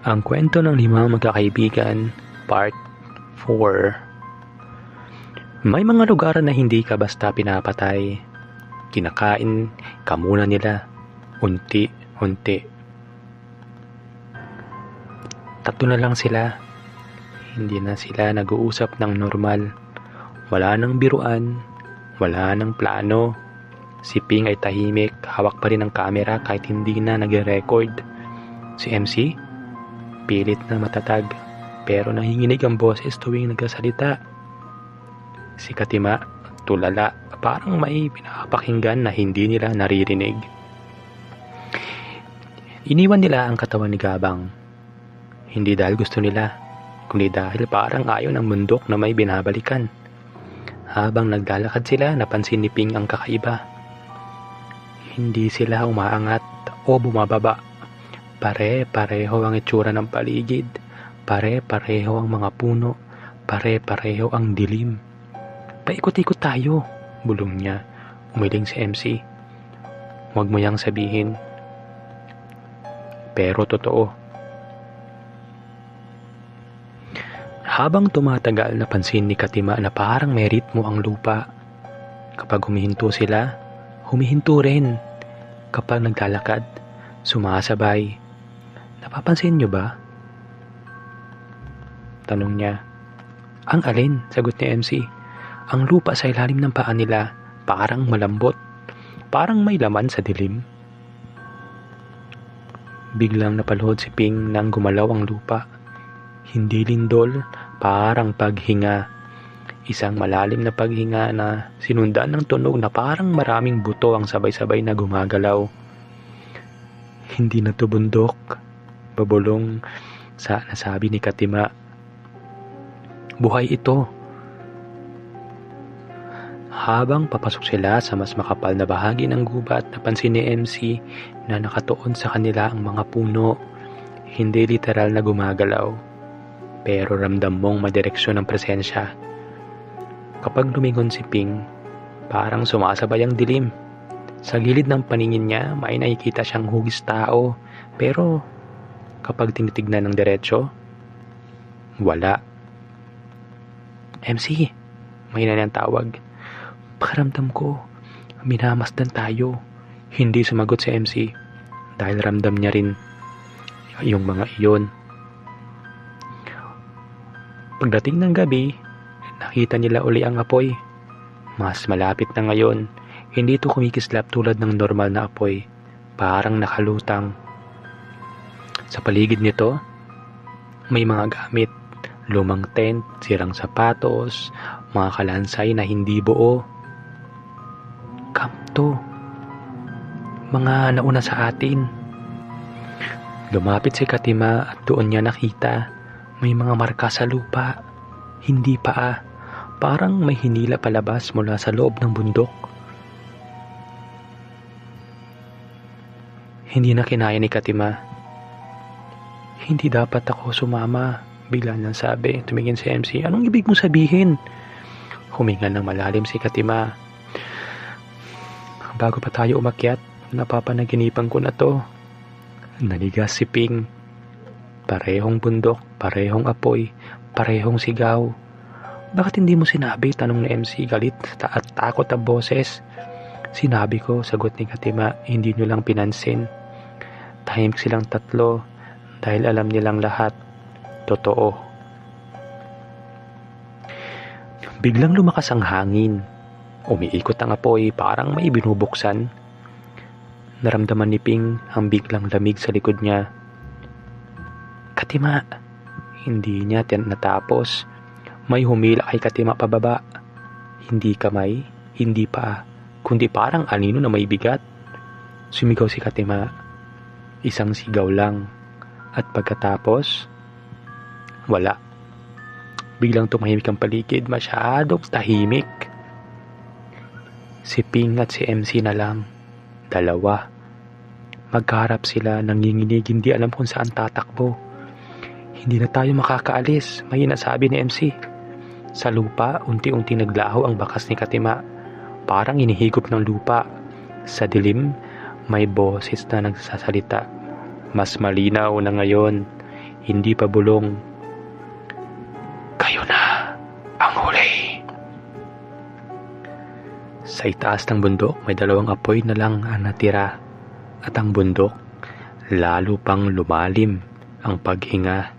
Ang kwento ng limang magkakaibigan, Part 4. May mga lugar na hindi ka basta pinapatay. Kinakain ka muna nila, unti-unti. Tatlo na lang sila. Hindi na sila nag-uusap ng normal. Wala nang biruan, wala nang plano. Si Ping ay tahimik, hawak pa rin ang camera kahit hindi na nagre-record. Si MC, pilit na matatag, pero nanginginig ang boses tuwing nagsasalita. Si Katima, tulala, parang may pinapakinggan na hindi nila naririnig. Iniwan nila ang katawan ni Gabang. Hindi dahil gusto nila, kundi dahil parang ayaw ng bundok na may binabalikan. Habang naglalakad sila, napansin ni Ping ang kakaiba. Hindi sila umaangat o bumababa. Pare-pareho ang itsura ng paligid. Pare-pareho ang mga puno. Pare-pareho ang dilim. Paikot-ikot tayo, bulong niya. Umiling si MC. Huwag mo yang sabihin. Pero totoo. Habang tumatagal, napansin ni Katima na parang may ritmo ang lupa. Kapag humihinto sila, humihinto rin. Kapag naglalakad, sumasabay. Napapansin niyo ba? Tanong niya. Ang alin? Sagot ni MC. Ang lupa sa ilalim ng paa nila parang malambot. Parang may laman sa dilim. Biglang napaluhod si Ping nang gumalaw ang lupa. Hindi lindol, parang paghinga. Isang malalim na paghinga na sinundan ng tunog na parang maraming buto ang sabay-sabay na gumagalaw. Hindi na to bundok, babulong sa nasabi ni Katima. Buhay ito. Habang papasok sila sa mas makapal na bahagi ng gubat, napansin ni MC na nakatuon sa kanila ang mga puno. Hindi literal na gumagalaw, pero ramdam mong madireksyon ang presensya. Kapag lumingon si Ping, parang sumasabay ang dilim. Sa gilid ng paningin niya, may nakikita siyang hugis tao. Pero kapag tinitignan ng diretsyo, wala. MC, may nangyang tawag. Pakiramdam ko, minamasdan tayo. Hindi sumagot si MC dahil ramdam niya rin yung mga iyon. Pagdating ng gabi, nakita nila uli ang apoy. Mas malapit na ngayon. Hindi ito kumikislap tulad ng normal na apoy. Parang nakalutang. Sa paligid nito, may mga gamit. Lumang tent, sirang sapatos, mga kalansay na hindi buo. Camp to. Mga nauna sa atin. Lumapit si Katima at doon niya nakita may mga marka sa lupa. Hindi paa. Parang may hinila palabas mula sa loob ng bundok. Hindi na kinaya ni Katima. Hindi dapat ako sumama, bigla niyang sabi. Tumingin si MC. Anong ibig mo sabihin? Huminga ng malalim si Katima. Bago pa tayo umakyat, napapanaginipan ko na to. Nanigas si Ping. Parehong bundok, parehong apoy, parehong sigaw. Bakit hindi mo sinabi? Tanong ni MC, galit at takot ang boses. Sinabi ko, sagot ni Katima, hindi nyo lang pinansin. Tahimik silang tatlo dahil alam nilang lahat. Totoo. Biglang lumakas ang hangin. Umiikot ang apoy, parang may binubuksan. Naramdaman ni Ping ang biglang lamig sa likod niya. Katima, hindi niya natapos. May humila kay Katima pababa. Hindi kamay, hindi paa, kundi parang anino na may bigat. Sumigaw si Katima. Isang sigaw lang. At pagkatapos, wala. Biglang tumahimik ang paligid, masyadong tahimik. Si Ping at si MC na lang. Dalawa. Magkaharap sila, nanginginig, hindi alam kung saan tatakbo. Hindi na tayo makakaalis, may nasabi ni MC. Sa lupa, unti-unti naglaho ang bakas ni Katima. Parang inihigop ng lupa. Sa dilim, may boses na nagsasalita. Mas malinaw na ngayon. hindi pa bulong. Kayo na ang huli. Sa itaas ng bundok may 2 apoy na lang ang natira at ang bundok lalo pang lumalim ang paghinga